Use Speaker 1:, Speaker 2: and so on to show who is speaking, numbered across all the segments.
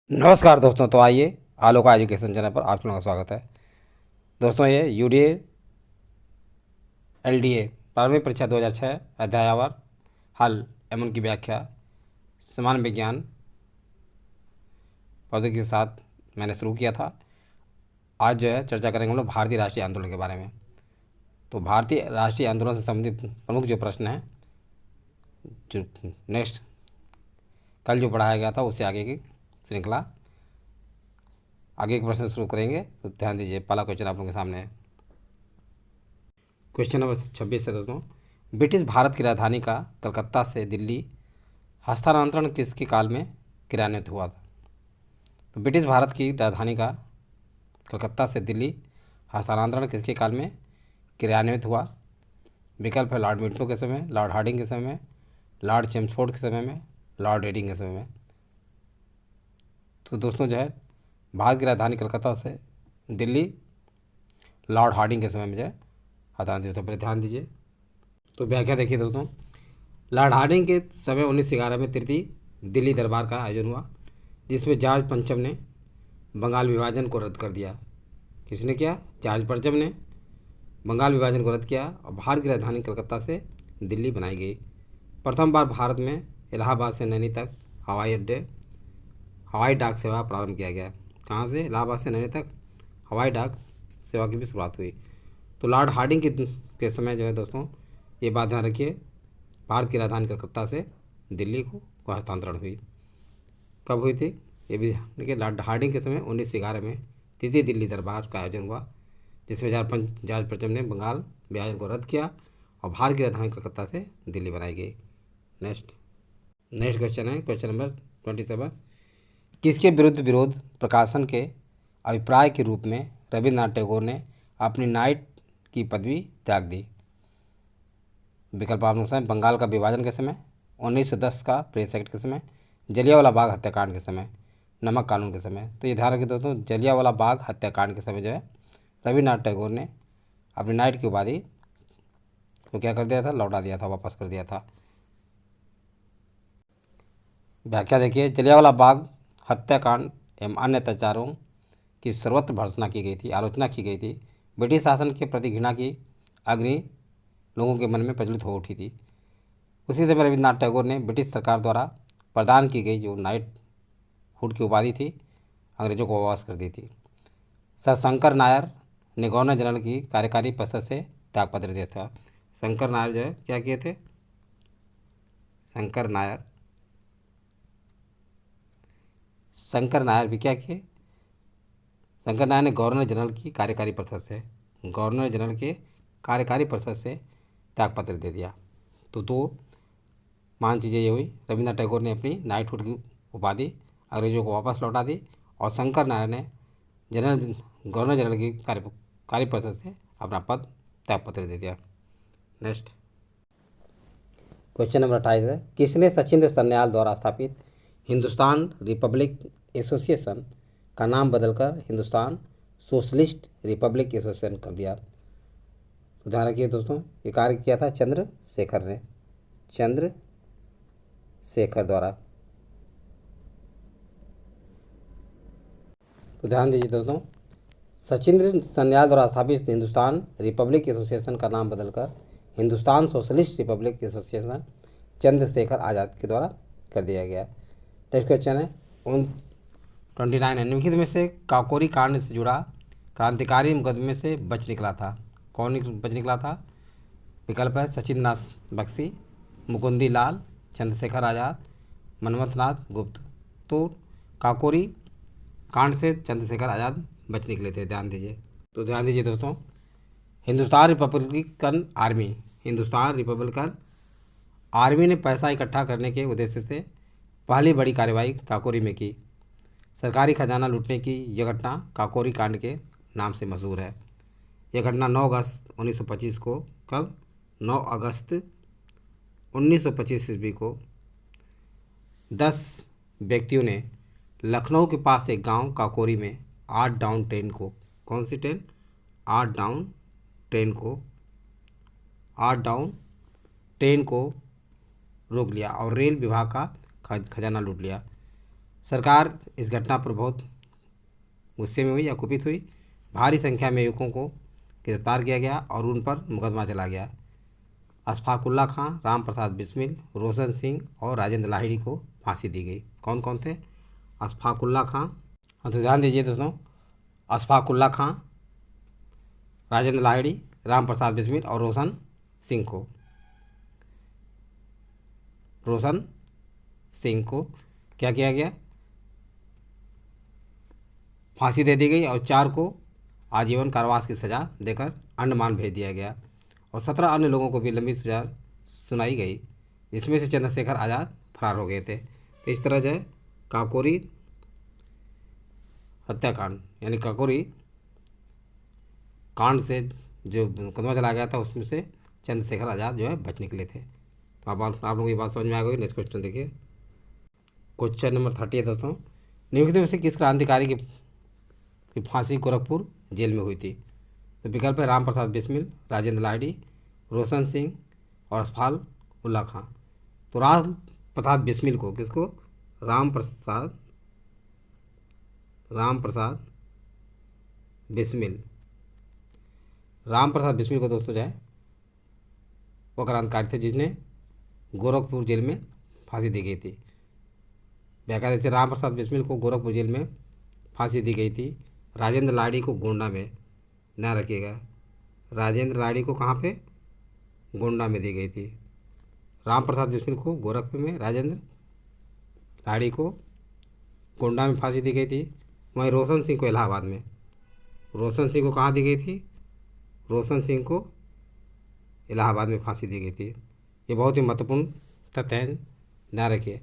Speaker 1: नमस्कार दोस्तों। तो आइए आलोका एजुकेशन चैनल पर आप लोगों का स्वागत है। दोस्तों ये यूडीए एलडीए प्रारंभिक परीक्षा 2006 अध्यायवार हल एवं उनकी व्याख्या समान विज्ञान प्रौद्योगिकी के साथ मैंने शुरू किया था। आज जो है चर्चा करेंगे हम लोग भारतीय राष्ट्रीय आंदोलन के बारे में। तो भारतीय राष्ट्रीय आंदोलन से संबंधित प्रमुख जो प्रश्न है, जो नेक्स्ट कल जो पढ़ाया गया था उससे आगे की श्रृंखला, आगे के प्रश्न शुरू करेंगे। तो ध्यान दीजिए, पहला क्वेश्चन आप लोगों के सामने है। क्वेश्चन नंबर 26 है दोस्तों। ब्रिटिश भारत की राजधानी का कलकत्ता से दिल्ली हस्तांतरण किसके काल में क्रियान्वित हुआ था? तो ब्रिटिश भारत की राजधानी का कलकत्ता से दिल्ली हस्तांतरण किसके काल में क्रियान्वित हुआ? विकल्प है लॉर्ड मिंटो के समय, लॉर्ड हार्डिंग के समय में, लॉर्ड चेम्सफोर्ड के समय में, लॉर्ड रेडिंग के समय में। तो दोस्तों जो है भारत की राजधानी कलकत्ता से दिल्ली लॉर्ड हार्डिंग के समय में जो है हस्तांतरित हुआ। ध्यान दीजिए, तो व्याख्या देखिए दोस्तों। लॉर्ड हार्डिंग के समय 1911 में तृतीय दिल्ली दरबार का आयोजन हुआ, जिसमें जॉर्ज पंचम ने बंगाल विभाजन को रद्द कर दिया। किसने किया? जॉर्ज पंचम ने बंगाल विभाजन को रद्द किया और भारत की राजधानी कलकत्ता से दिल्ली बनाई गई। प्रथम बार भारत में इलाहाबाद से नैनी तक हवाई डाक सेवा प्रारंभ किया गया। कहाँ से? इलाहाबाद से नैनी तक हवाई डाक सेवा की भी शुरुआत हुई। तो लॉर्ड हार्डिंग के समय जो है दोस्तों, ये बात ध्यान रखिए, भारत की राजधानी कलकत्ता से दिल्ली को हस्तांतरण हुई। कब हुई थी ये भी देखिए। लॉर्ड हार्डिंग के समय 1911 में तृतीय दिल्ली दरबार का आयोजन हुआ, जिसमें जॉर्ज पंचम ने बंगाल विभाजन को रद्द किया और भारत की राजधानी कलकत्ता से दिल्ली बनाई गई। नेक्स्ट क्वेश्चन है क्वेश्चन नंबर 27। किसके विरुद्ध विरोध प्रकाशन के अभिप्राय के रूप में रविन्द्रनाथ टैगोर ने अपनी नाइट की पदवी त्याग दी? विकल्प आप लोग समय बंगाल का विभाजन के समय, 1910 का प्रेस एक्ट के समय, जलियांवाला बाग हत्याकांड के समय, नमक कानून के समय। तो ये ध्यान रखिए दोस्तों, जलियांवाला बाग हत्याकांड के समय जो है रविन्द्रनाथ टैगोर ने अपनी नाइट की उपाधि को क्या कर दिया था? लौटा दिया था, वापस कर दिया था। व्याख्या देखिए। जलियांवाला बाग हत्याकांड एवं अन्य अत्याचारों की सर्वत्र भर्त्सना की गई थी, आलोचना की गई थी। ब्रिटिश शासन के प्रति घृणा की अग्नि लोगों के मन में प्रज्वलित हो उठी थी। उसी समय रविन्द्रनाथ टैगोर ने ब्रिटिश सरकार द्वारा प्रदान की गई जो नाइट हुड की उपाधि थी, अंग्रेजों को वापस कर दी थी। सर शंकर नायर ने गवर्नर जनरल की कार्यकारी परिषद से त्यागपत्र दिया था। शंकर नायर जो है क्या किए थे? शंकर नायर भी क्या किए? शंकर नायर ने गवर्नर जनरल के कार्यकारी परिषद से त्यागपत्र दे दिया। तो दो मान चीज़ें ये हुई, रविन्द्रनाथ टैगोर ने अपनी नाइटहुड की उपाधि अंग्रेजों को वापस लौटा दी और शंकर नायर ने गवर्नर जनरल की कार्य परिषद से अपना पद त्यागपत्र दे दिया। नेक्स्ट क्वेश्चन नंबर 28 है। किसने सचिंद्र सन्याल द्वारा स्थापित हिंदुस्तान रिपब्लिक एसोसिएशन का नाम बदलकर हिंदुस्तान सोशलिस्ट रिपब्लिक एसोसिएशन कर दिया? तो ध्यान रखिए दोस्तों, ये कार्य किया था चंद्रशेखर द्वारा। तो ध्यान दीजिए दोस्तों, सचिंद्र सन्याल द्वारा स्थापित हिंदुस्तान रिपब्लिक एसोसिएशन का नाम बदलकर Hindustan socialist republic association Chandrashekhar Azad के द्वारा कर दिया गया। नेक्स्ट क्वेश्चन है 29 है। निम्नलिखित में से काकोरी कांड से जुड़ा क्रांतिकारी मुकदमे से बच निकला था? कौन बच निकला था? विकल्प है सचिंद्र नाथ बख्शी, मुकुंदी लाल, चंद्रशेखर आज़ाद, मनमथनाथ गुप्त। तो काकोरी कांड से चंद्रशेखर आज़ाद बच निकले थे। ध्यान दीजिए, तो ध्यान दीजिए दोस्तों, हिंदुस्तान रिपब्लिकन आर्मी ने पैसा इकट्ठा करने के उद्देश्य से पहली बड़ी कार्रवाई काकोरी में की। सरकारी खजाना लूटने की यह घटना काकोरी कांड के नाम से मशहूर है। यह घटना 9 अगस्त 1925 को, कब? 9 अगस्त 1925 ईस्वी को 10 व्यक्तियों ने लखनऊ के पास एक गांव काकोरी में 8 डाउन ट्रेन को, कौन सी ट्रेन? 8 डाउन ट्रेन को रोक लिया और रेल विभाग का खजाना लूट लिया। सरकार इस घटना पर बहुत गुस्से में हुई या कुपित हुई। भारी संख्या में युवकों को गिरफ्तार किया गया और उन पर मुकदमा चला गया। अशफाकुल्ला खां, राम प्रसाद बिस्मिल, रोशन सिंह और राजेंद्र लाहिड़ी को फांसी दी गई। कौन कौन थे? अशफाकुल्ला खां, तो ध्यान दीजिए दोस्तों, अशफाकुल्ला खां, राजेंद्र लाहिड़ी, राम प्रसाद बिस्मिल और रोशन सिंह को क्या किया गया? फांसी दे दी गई और 4 को आजीवन कारावास की सज़ा देकर अंडमान भेज दिया गया और 17 अन्य लोगों को भी लंबी सजा सुनाई गई, जिसमें से चंद्रशेखर आज़ाद फरार हो गए थे। तो इस तरह जो है काकोरी हत्याकांड यानी काकोरी कांड से जो मुकदमा चला गया था उसमें से चंद्रशेखर आज़ाद जो है बच निकले थे। तो आप लोगों को ये बात समझ में आ गई। नेक्स्ट क्वेश्चन देखिए, क्वेश्चन नंबर 30 है दोस्तों। निम्नलिखित में से किस क्रांतिकारी की फांसी गोरखपुर जेल में हुई थी? तो विकल्प है राम प्रसाद बिस्मिल, राजेंद्र लाहिड़ी, रोशन सिंह और अशफाक उल्ला खां। तो राम प्रसाद बिस्मिल को, किसको? राम प्रसाद बिस्मिल को दोस्तों जो है वो क्रांतिकारी थे जिसने गोरखपुर जेल में फांसी दी गई थी। बेकायदे से राम प्रसाद बिस्मिल को गोरखपुर जेल में फांसी दी गई थी। राजेंद्र लाहिड़ी को गोंडा में, ध्यान रखिएगा, राजेंद्र लाहिड़ी को कहाँ पे? गोंडा में दी गई थी। राम प्रसाद बिस्मिल को गोरखपुर में, राजेंद्र लाहिड़ी को गोंडा में फांसी दी गई थी। वहीं रोशन सिंह को इलाहाबाद में, रोशन सिंह को कहाँ दी गई थी? रोशन सिंह को इलाहाबाद में फांसी दी गई थी। ये बहुत ही महत्वपूर्ण तथ्य है, ध्यान रखिए।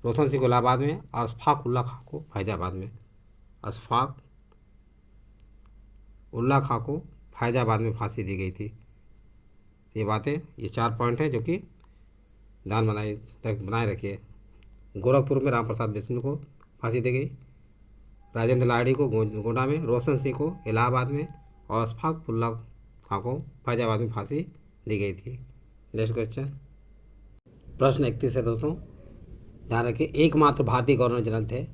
Speaker 1: रोशन सिंह को इलाहाबाद में और अशफाक उल्ला खां को फैजाबाद में, अशफाक उल्ला खां को फैजाबाद में फांसी दी गई थी। ये बातें, ये 4 पॉइंट हैं जो कि ध्यान बनाए रखिए। गोरखपुर में राम प्रसाद बिस्मिल को फांसी दी गई, राजेंद्र लाहिड़ी को गोंडा में, रोशन सिंह को इलाहाबाद में और अशफाक उल्ला खां को फैजाबाद में फांसी दी गई थी। नेक्स्ट क्वेश्चन, प्रश्न 31 है दोस्तों, ध्यान रखिए। एकमात्र भारतीय गवर्नर जनरल थे।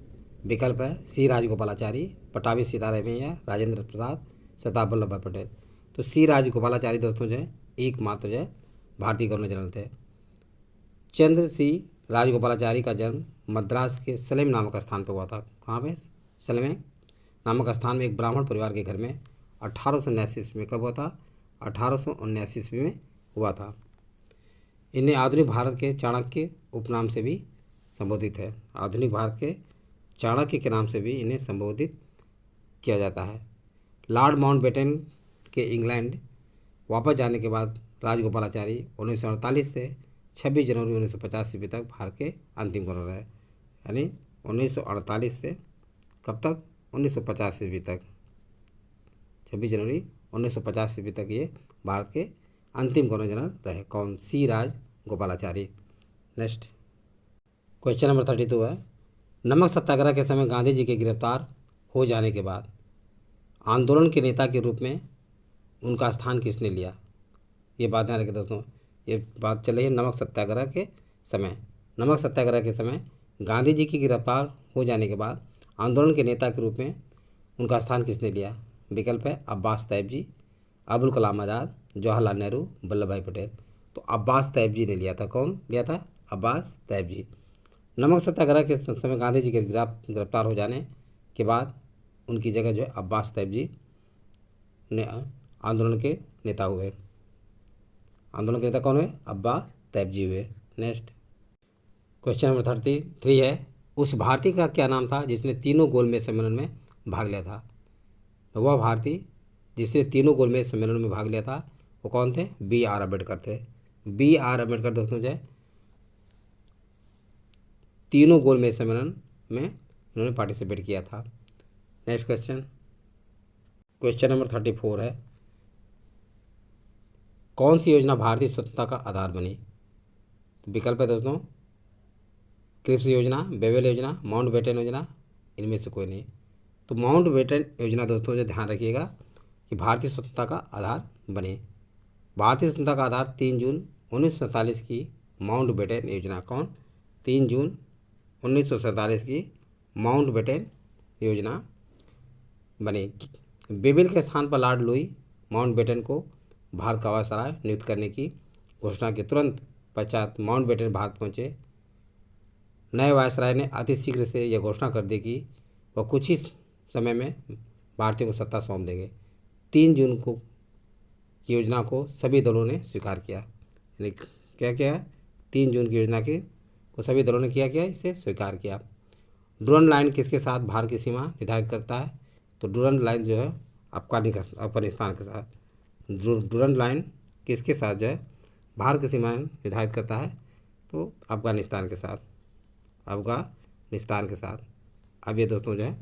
Speaker 1: विकल्प है सी राजगोपालाचारी, पटाभी सीतारामैया, राजेंद्र प्रसाद, सरदार वल्लभ भाई पटेल। तो सी राजगोपालाचारी दोस्तों जो है एकमात्र जो है भारतीय गवर्नर जनरल थे। चंद्र सी राजगोपालाचारी का जन्म मद्रास के सलेम नामक स्थान पर हुआ था। कहाँ पे? सलेम नामक स्थान में एक ब्राह्मण परिवार के घर में 1879 ईस्वी में। कब हुआ था? 1879 ईस्वी में हुआ था। इन्हें आधुनिक भारत के चाणक्य उपनाम से भी संबोधित है। आधुनिक भारत के चाणक्य के नाम से भी इन्हें संबोधित किया जाता है। लॉर्ड माउंटबेटन के इंग्लैंड वापस जाने के बाद राजगोपालाचारी 1948 से 26 जनवरी 1950 ईस्वी तक भारत के अंतिम गवर्नर रहे। यानी 1948 से कब तक? 1950 ईस्वी तक, 26 जनवरी 1950 ईस्वी तक ये भारत के अंतिम गवर्नर जनरल रहे। कौन? सी राजगोपालाचारी। नेक्स्ट क्वेश्चन नंबर 32 है, नमक सत्याग्रह के समय गांधी जी के गिरफ्तार हो जाने के बाद आंदोलन के नेता के रूप में उनका स्थान किसने लिया? ये बात ध्यान रखें दोस्तों, ये बात चल रही है नमक सत्याग्रह के समय। नमक सत्याग्रह के समय गांधी जी की गिरफ्तार हो जाने के बाद आंदोलन के नेता के रूप में उनका स्थान किसने लिया? विकल्प है अब्बास तैयब जी, अबुल कलाम आज़ाद, जवाहरलाल नेहरू, वल्लभ भाई पटेल। तो अब्बास तैयब जी ने लिया था। कौन लिया था? अब्बास तैयब जी। नमक सत्याग्रह के समय गांधी जी के गिरफ्तार हो जाने के बाद उनकी जगह जो है अब्बास तैयब जी ने आंदोलन के नेता हुए। आंदोलन के नेता कौन हुए? अब्बास तैयब जी हुए। नेक्स्ट क्वेश्चन नंबर 33 है, उस भारतीय का क्या नाम था जिसने तीनों गोलमेज सम्मेलन में भाग लिया था? वह भारतीय जिसने तीनों गोलमेज सम्मेलन में भाग लिया था वो कौन थे? B.R. अम्बेडकर थे। B.R. अम्बेडकर दोस्तों जो है तीनों गोलमेज सम्मेलन में इन्होंने पार्टिसिपेट किया था। नेक्स्ट क्वेश्चन नंबर 34 है, कौन सी योजना भारतीय स्वतंत्रता का आधार बनी? तो विकल्प है दोस्तों क्रिप्स योजना, बेवेल योजना, माउंटबेटन योजना, इनमें से कोई नहीं। तो माउंटबेटन योजना दोस्तों जो ध्यान रखिएगा कि भारतीय स्वतंत्रता का आधार बने। भारतीय स्वतंत्रता का आधार 3 जून 1947 की माउंटबेटन योजना। कौन? 3 जून 1947 की माउंटबेटन योजना बनी। बेबिल के स्थान पर लॉर्ड लुई माउंटबेटन को भारत का वायसराय नियुक्त करने की घोषणा के तुरंत पश्चात माउंटबेटन भारत पहुंचे। नए वायसराय ने अतिशीघ्र से यह घोषणा कर दी कि वह कुछ ही समय में भारतीयों को सत्ता सौंप देंगे। 3 जून को की योजना को सभी दलों ने स्वीकार किया। यानी क्या किया? 3 जून की योजना को सभी दलों ने किया इसे स्वीकार किया। डुरंड लाइन किसके साथ भारत की सीमा निर्धारित करता है? तो डुरंड लाइन जो है अफगानिस्तान के साथ। डुरंड लाइन किसके साथ जो है भारत की सीमा निर्धारित करता है? तो अफगानिस्तान के साथ। अब ये दोस्तों जो है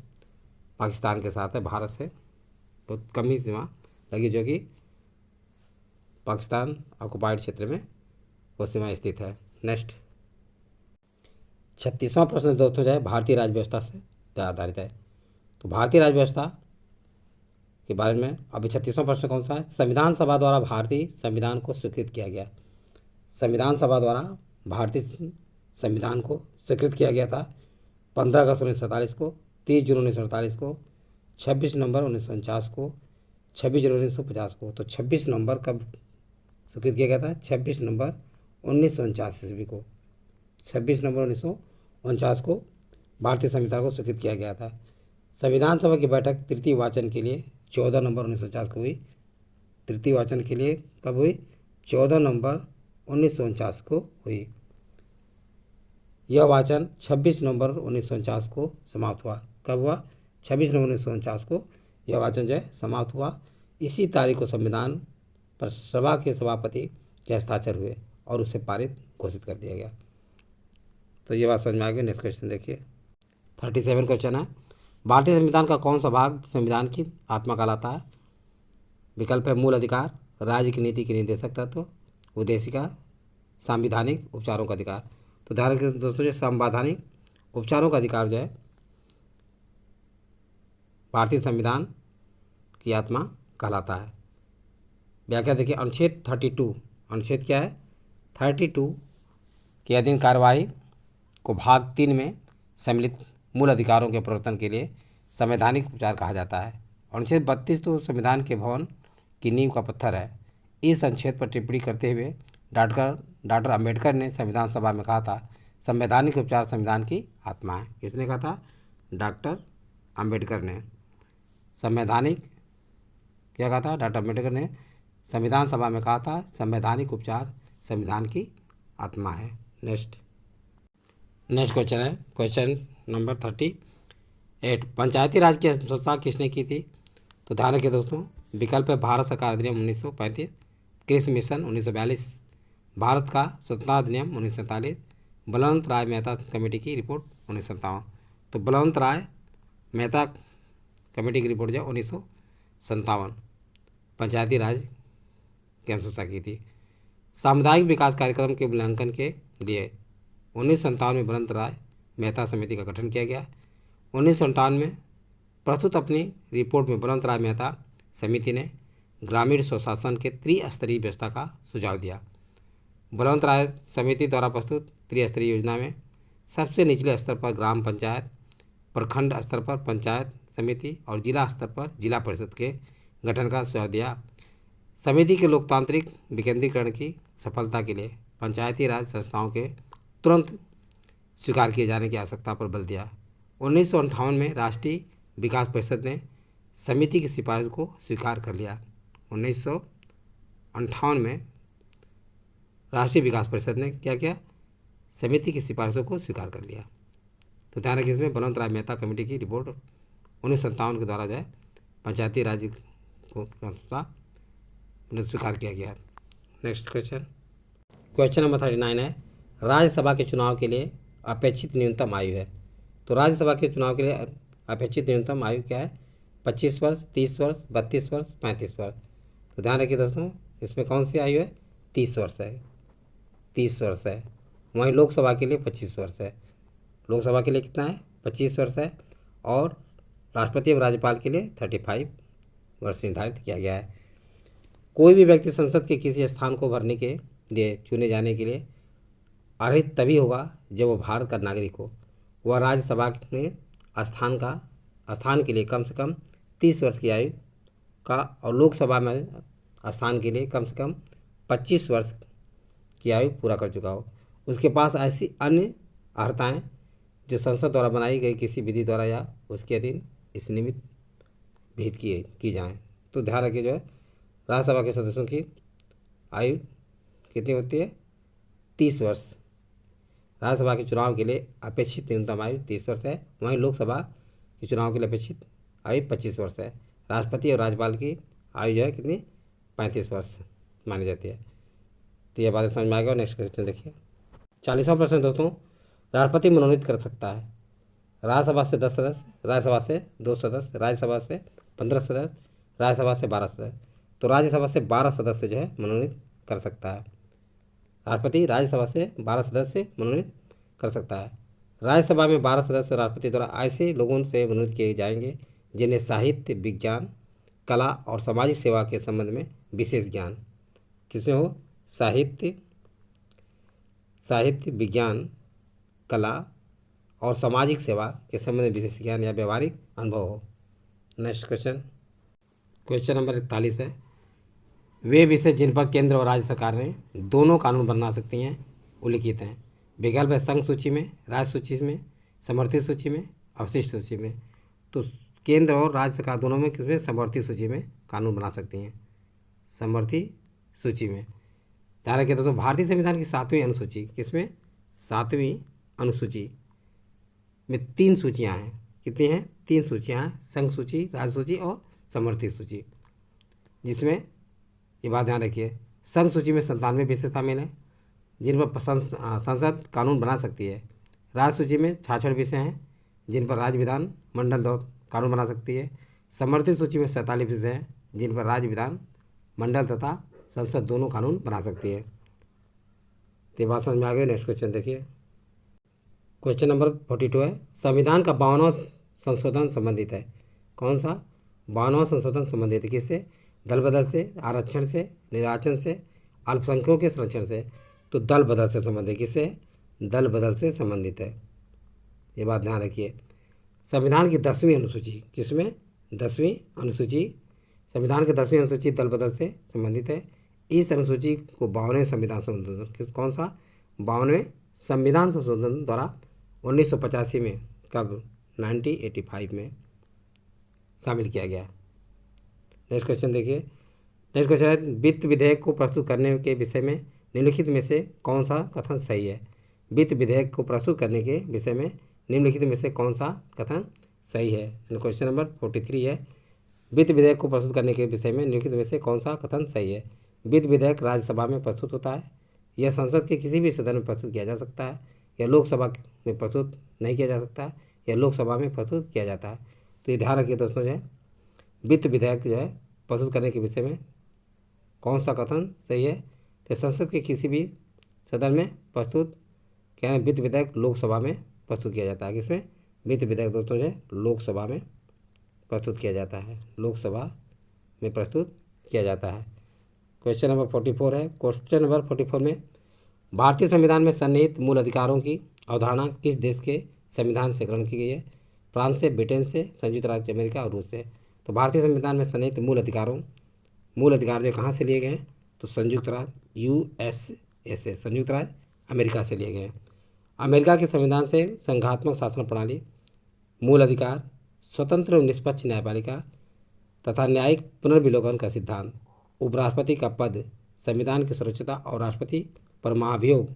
Speaker 1: पाकिस्तान के साथ है। भारत से बहुत कम ही सीमा लगी, जो कि पाकिस्तान ऑक्युपाइड क्षेत्र में वो सीमा स्थित है। नेक्स्ट 36वां प्रश्न दोस्तों जो है भारतीय राज्य व्यवस्था से आधारित है। तो भारतीय राज्य व्यवस्था के बारे में अभी 36वां प्रश्न कौन सा है? संविधान सभा द्वारा भारतीय संविधान को स्वीकृत किया गया। संविधान सभा द्वारा भारतीय संविधान को स्वीकृत किया गया था 15 अगस्त 1947 को, 30 जून 1948 को, 26 नवंबर 1949 को, 26 जनवरी 1950 को। तो 26 नवंबर कब स्वीकृत किया गया था? 26 नवंबर 1949 ईस्वी को। 26 नवंबर 1949 को भारतीय संविधान को स्वीकृत किया गया था। संविधान सभा की बैठक तृतीय वाचन के लिए 14 नवंबर 1949 को हुई। तृतीय वाचन के लिए कब हुई? 14 नवंबर 1949 को हुई। यह वाचन 26 नवंबर 1949 को समाप्त हुआ। कब हुआ? 26 नवंबर 1949 को यह वाचन जो है समाप्त हुआ। इसी तारीख को संविधान पर सभा के सभापति के हस्ताक्षर हुए और उसे पारित घोषित कर दिया गया। तो ये बात समझ में आ गई। नेक्स्ट क्वेश्चन देखिए, 37 क्वेश्चन है। भारतीय संविधान का कौन सा भाग संविधान की आत्मा कहलाता है? विकल्प है मूल अधिकार, राज्य की नीति के निर्देशक तत्व, उद्देशिका, संवैधानिक उपचारों का अधिकार। तो ध्यान रखिए दोस्तों, जो संवैधानिक उपचारों का अधिकार जो है भारतीय संविधान की आत्मा कहलाता है। व्याख्या देखिए, अनुच्छेद 32, अनुच्छेद क्या है? 32 के अधीन कार्यवाही को भाग 3 में सम्मिलित मूल अधिकारों के प्रवर्तन के लिए संवैधानिक उपचार कहा जाता है। अनुच्छेद 32 तो संविधान के भवन की नींव का पत्थर है। इस अनुच्छेद पर टिप्पणी करते हुए डॉक्टर अंबेडकर ने संविधान सभा में कहा था, संवैधानिक उपचार संविधान की आत्मा है। किसने कहा था? डॉक्टर अंबेडकर ने। संवैधानिक क्या कहा था? डॉक्टर अंबेडकर ने संविधान सभा में कहा था, संवैधानिक उपचार संविधान की आत्मा है। नेक्स्ट क्वेश्चन है, क्वेश्चन नंबर 38। पंचायती राज की अनुशंसा किसने की थी? तो ध्यान रखिए दोस्तों, विकल्प है भारत सरकार अधिनियम 1935, कृषि मिशन 1942, भारत का स्वतंत्रता अधिनियम 1947, बलवंत राय मेहता कमेटी की रिपोर्ट 1957। तो बलवंत राय मेहता कमेटी की रिपोर्ट जो 1957 पंचायती राज की अनुशंसा की थी। सामुदायिक विकास कार्यक्रम के मूल्यांकन के लिए 1957 में बलवंत राय मेहता समिति का गठन किया गया। 1958 में प्रस्तुत अपनी रिपोर्ट में बलवंत राय मेहता समिति ने ग्रामीण स्वशासन के त्रिस्तरीय व्यवस्था का सुझाव दिया। बलवंत राय समिति द्वारा प्रस्तुत त्रिस्तरीय योजना में सबसे निचले स्तर पर ग्राम पंचायत, प्रखंड स्तर पर पंचायत समिति और जिला स्तर पर जिला परिषद के गठन का सुझाव दिया। समिति के लोकतांत्रिक विकेंद्रीकरण की सफलता के लिए पंचायती राज संस्थाओं के तुरंत स्वीकार किए जाने की आवश्यकता पर बल दिया। 1958 में राष्ट्रीय विकास परिषद ने समिति की सिफारिश को स्वीकार कर लिया। 1958 में राष्ट्रीय विकास परिषद ने क्या किया? समिति की सिफारिशों को स्वीकार कर लिया। तो ध्यान रखिए, इसमें बलवंत राय मेहता कमेटी की रिपोर्ट 1957 के द्वारा जो है पंचायती राज को स्वीकार किया गया। नेक्स्ट क्वेश्चन नंबर 39 है, राज्यसभा के चुनाव के लिए अपेक्षित न्यूनतम आयु है। तो राज्यसभा के चुनाव के लिए अपेक्षित न्यूनतम आयु क्या है? 25 वर्ष, 30 वर्ष, 32 वर्ष, 35 वर्ष। तो ध्यान रखिए दोस्तों, इसमें कौन सी आयु है? 30 वर्ष है। 30 वर्ष है। वहीं लोकसभा के लिए 25 वर्ष है। लोकसभा के लिए कितना है? 25 वर्ष है। और राष्ट्रपति एवं राज्यपाल के लिए 35 वर्ष निर्धारित किया गया है। कोई भी व्यक्ति संसद के किसी स्थान को भरने के लिए चुने जाने के लिए अर्हित तभी होगा जब वो भारत का नागरिक हो वह राज्यसभा में स्थान के लिए कम से कम 30 वर्ष की आयु का और लोकसभा में स्थान के लिए कम से कम 25 वर्ष की आयु पूरा कर चुका हो। उसके पास ऐसी अन्य अर्हताएँ जो संसद द्वारा बनाई गई किसी विधि द्वारा या उसके अधीन इस निमित्त विहित की जाएँ। तो ध्यान रखिए जो है राज्यसभा के सदस्यों की आयु कितनी होती है? 30 वर्ष। राज्यसभा के चुनाव के लिए अपेक्षित न्यूनतम आयु 30 वर्ष है। वहीं लोकसभा के चुनाव के लिए अपेक्षित आयु 25 वर्ष है। राष्ट्रपति और राज्यपाल की आयु जो है कितनी? 35 वर्ष मानी जाती है। तो ये बातें समझ में आ गया। नेक्स्ट क्वेश्चन देखिए। 40वां प्रश्न दोस्तों, राष्ट्रपति मनोनीत कर सकता है राज्यसभा से 10 सदस्य, राज्यसभा से 2 सदस्य, राज्यसभा से 15 सदस्य, राज्यसभा से 12 सदस्य। तो राज्यसभा से 12 सदस्य जो है मनोनीत कर सकता है। राष्ट्रपति राज्यसभा से 12 सदस्य मनोनीत कर सकता है। राज्यसभा में 12 सदस्य राष्ट्रपति द्वारा ऐसे लोगों से मनोनीत किए जाएंगे जिन्हें साहित्य, विज्ञान, कला और सामाजिक सेवा के संबंध में विशेष ज्ञान, किसमें हो? साहित्य, विज्ञान, कला और सामाजिक सेवा के संबंध में विशेष ज्ञान या व्यवहारिक अनुभव हो। नेक्स्ट क्वेश्चन नंबर 41 है, वे विषय जिन पर केंद्र और राज्य सरकार ने दोनों कानून बना सकती हैं उल्लिखित हैं। विकल्प है संघ सूची में, राज्य सूची में, समर्थित सूची में, अवशिष्ट सूची में। तो केंद्र और राज्य सरकार दोनों में किसमें? समर्थित सूची में कानून बना सकती हैं, समर्थित सूची में। ध्यान रखिए दोस्तों, भारतीय संविधान की 7वीं अनुसूची, किसमें? 7वीं अनुसूची में 3 सूचियाँ हैं। कितनी हैं? 3 सूचियाँ हैं, संघ सूची, राज्य सूची और समर्थित सूची। जिसमें ये बात ध्यान रखिए, संघ सूची में 97 विषय शामिल हैं जिन पर संसद कानून बना सकती है। राज्य सूची में 66 विषय हैं जिन पर राज्य विधान मंडल कानून बना सकती है। समर्थित सूची में 47 विषय हैं जिन पर राज्य विधान मंडल तथा संसद दोनों कानून बना सकती है। तो ये बात समझ में आ गई। नेक्स्ट क्वेश्चन देखिए। क्वेश्चन नंबर 42 है, संविधान का 52वां संशोधन संबंधित है। कौन सा? 52वां संशोधन संबंधित है किससे? दल बदल से, आरक्षण से, निर्वाचन से, अल्पसंख्यकों के संरक्षण से। तो दल बदल से संबंधित, किससे? दल बदल से संबंधित है। ये बात ध्यान रखिए। संविधान की 10वीं अनुसूची, किसमें? 10वीं अनुसूची, संविधान की 10वीं अनुसूची दल बदल से संबंधित है। इस अनुसूची को 52वें संविधान संशोधन, कौन सा? 52वें संविधान संशोधन द्वारा 1985 में, कब? 1985 में शामिल किया गया। नेक्स्ट क्वेश्चन देखिए। नेक्स्ट क्वेश्चन है, वित्त विधेयक को प्रस्तुत करने के विषय में निम्नलिखित में से कौन सा कथन सही है? वित्त विधेयक को प्रस्तुत करने के विषय में निम्नलिखित में से कौन सा कथन सही है? क्वेश्चन नंबर 43 है, वित्त विधेयक को प्रस्तुत करने के विषय में निम्नलिखित में से कौन सा कथन सही है? वित्त विधेयक राज्यसभा में प्रस्तुत होता है, यह संसद के किसी भी सदन में प्रस्तुत किया जा सकता है, या लोकसभा में प्रस्तुत नहीं किया जा सकता है, या लोकसभा में प्रस्तुत किया जाता है। तो ये ध्यान रखिए दोस्तों, जो है वित्त विधेयक जो है प्रस्तुत करने के विषय में कौन सा कथन सही है? तो संसद के किसी भी सदन में प्रस्तुत क्या है? वित्त विधेयक लोकसभा में प्रस्तुत किया जाता है। किसमें? वित्त विधेयक दोस्तों जो है लोकसभा में प्रस्तुत किया जाता है, लोकसभा में प्रस्तुत किया जाता है। क्वेश्चन नंबर 44 है। क्वेश्चन नंबर 44 में, भारतीय संविधान में सन्निहित मूल अधिकारों की अवधारणा किस देश के संविधान से ग्रहण की गई है? फ्रांस से, ब्रिटेन से, संयुक्त राज्य अमेरिका और रूस से। तो भारतीय संविधान में सन्निहित मूल अधिकार जो कहाँ से लिए गए हैं? तो संयुक्त राज्य USA से, संयुक्त राज्य अमेरिका से लिए गए हैं। अमेरिका के संविधान से संघात्मक शासन प्रणाली, मूल अधिकार, स्वतंत्र और निष्पक्ष न्यायपालिका तथा न्यायिक पुनर्विलोकन का सिद्धांत, उपराष्ट्रपति का पद, संविधान की सुरक्षिता और राष्ट्रपति पर महाभियोग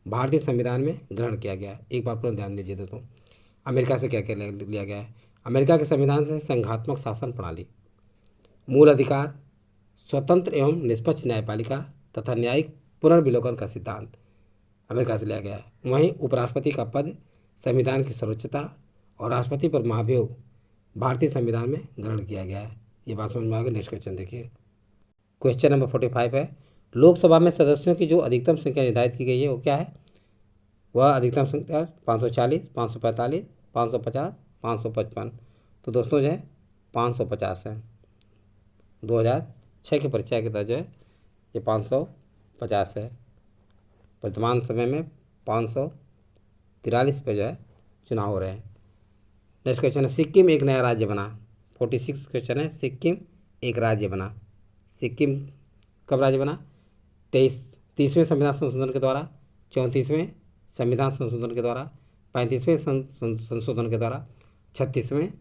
Speaker 1: भारतीय संविधान में ग्रहण किया गया। एक बार पुनः ध्यान दीजिए दोस्तों, अमेरिका से क्या क्या लिया गया है? अमेरिका के संविधान से संघात्मक शासन प्रणाली, मूल अधिकार, स्वतंत्र एवं निष्पक्ष न्यायपालिका तथा न्यायिक पुनर्विलोकन का सिद्धांत अमेरिका से लिया गया है। वहीं उपराष्ट्रपति का पद, संविधान की सर्वोच्चता और राष्ट्रपति पर महाभियोग भारतीय संविधान में ग्रहण किया गया है। ये बात समझ में आ गई। नेक्स्ट क्वेश्चन देखिए। क्वेश्चन नंबर 45 है, लोकसभा में सदस्यों की जो अधिकतम संख्या निर्धारित की गई है वो क्या है? वह अधिकतम संख्या 540, 545, 550, 555। तो दोस्तों जो है 550 है। 2006 की परीक्षा के तहत जो है ये 550 है। वर्तमान समय में 543 पे जो है चुनाव हो रहे हैं। नेक्स्ट क्वेश्चन है सिक्किम एक नया राज्य बना। 46 क्वेश्चन है सिक्किम एक राज्य बना। सिक्किम कब राज्य बना? 30वें संविधान संशोधन के द्वारा, 34वें संविधान संशोधन के द्वारा, 35वें संशोधन के द्वारा, 36वें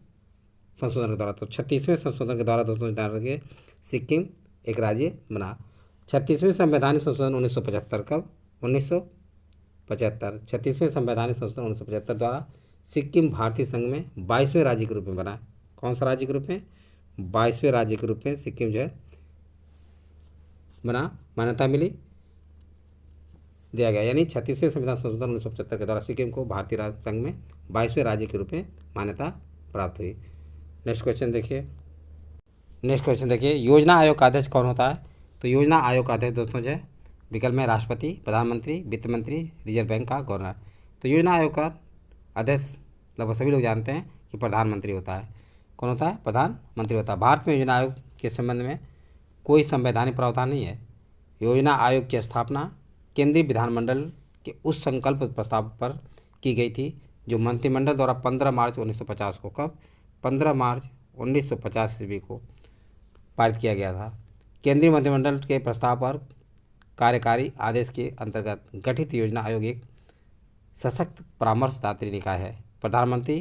Speaker 1: संशोधन के द्वारा। तो 36वें संशोधन के द्वारा दोस्तों ध्यान रखिए सिक्किम एक राज्य बना। 36वें संवैधानिक संशोधन 1975 कब? 1975। 36वें संवैधानिक संशोधन 1975 द्वारा सिक्किम भारतीय संघ में 22वें राज्य के रूप में बना। कौन सा राज्य के रूप में? 22वें राज्य के रूप में सिक्किम जो है बना, मान्यता मिली, दिया गया। यानी 36वें संविधान संशोधन 1975 के द्वारा सिक्किम को भारतीय राज्य संघ में 22वें राज्य के रूप में मान्यता प्राप्त हुई। नेक्स्ट क्वेश्चन देखिए योजना आयोग का अध्यक्ष कौन होता है? तो योजना आयोग का अध्यक्ष दोस्तों जो है विकल्प में राष्ट्रपति, प्रधानमंत्री, वित्त मंत्री, रिजर्व बैंक का गवर्नर। तो योजना आयोग का अध्यक्ष लगभग सभी लोग जानते हैं कि प्रधानमंत्री होता है। कौन होता है? प्रधानमंत्री होता है। भारत में योजना आयोग के संबंध में कोई संवैधानिक प्रावधान नहीं है। योजना आयोग की स्थापना केंद्रीय विधानमंडल के उस संकल्प प्रस्ताव पर की गई थी जो मंत्रिमंडल द्वारा 15 मार्च 1950 को, कब? 15 मार्च 1950 ईस्वी को पारित किया गया था। केंद्रीय मंत्रिमंडल के प्रस्ताव पर कार्यकारी आदेश के अंतर्गत गठित योजना आयोग एक सशक्त परामर्शदात्री निकाय है। प्रधानमंत्री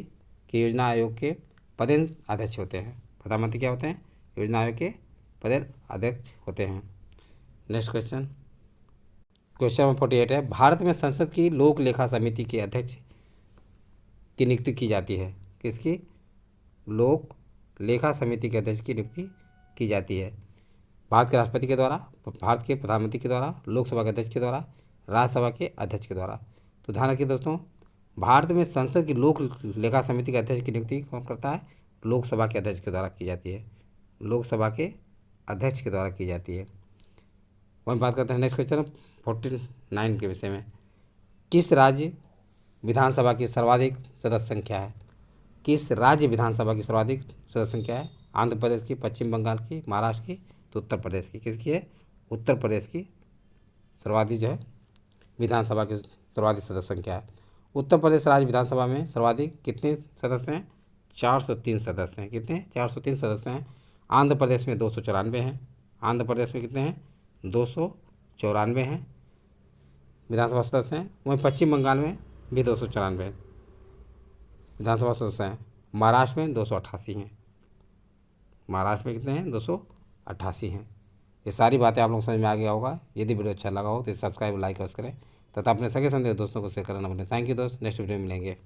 Speaker 1: के योजना आयोग के पदेन अध्यक्ष होते हैं। प्रधानमंत्री क्या होते हैं? योजना आयोग के पदेन अध्यक्ष होते हैं। नेक्स्ट क्वेश्चन नंबर 48 है भारत में संसद की लोक लेखा समिति के अध्यक्ष की नियुक्ति की जाती है। किसकी? लोक लेखा समिति के अध्यक्ष की नियुक्ति की जाती है। भारत के राष्ट्रपति के द्वारा, भारत के प्रधानमंत्री के द्वारा, लोकसभा के अध्यक्ष के द्वारा, राज्यसभा के अध्यक्ष के द्वारा। तो ध्यान रखिए दोस्तों भारत में संसद की लोक लेखा समिति के अध्यक्ष की नियुक्ति कौन करता है? लोकसभा के अध्यक्ष के द्वारा की जाती है। लोकसभा के अध्यक्ष के द्वारा की जाती है। वहीं बात करते हैं नेक्स्ट क्वेश्चन 49 के विषय में। किस राज्य विधानसभा की सर्वाधिक सदस्य संख्या है? किस राज्य विधानसभा की सर्वाधिक सदस्य संख्या है? आंध्र प्रदेश की, पश्चिम बंगाल की, महाराष्ट्र की, तो उत्तर प्रदेश की। किसकी है? उत्तर प्रदेश की सर्वाधिक जो है विधानसभा की सर्वाधिक सदस्य संख्या है। उत्तर प्रदेश राज्य विधानसभा में सर्वाधिक कितने सदस्य हैं? 403 सदस्य हैं। कितने? 403 सदस्य हैं। आंध्र प्रदेश में 294 हैं। आंध्र प्रदेश में कितने हैं? 294 हैं विधानसभा सदस्य हैं। वहीं पश्चिम बंगाल में भी 294 विधानसभा सदस्य हैं। महाराष्ट्र में 288 हैं। महाराष्ट्र में कितने हैं? 288 हैं। ये सारी बातें आप लोग समझ में आ गया होगा। यदि वीडियो अच्छा लगा हो तो सब्सक्राइब, लाइक, करें तथा अपने सगे संबंधी दोस्तों को शेयर करना भूलें। थैंक यू दोस्त, नेक्स्ट वीडियो में मिलेंगे।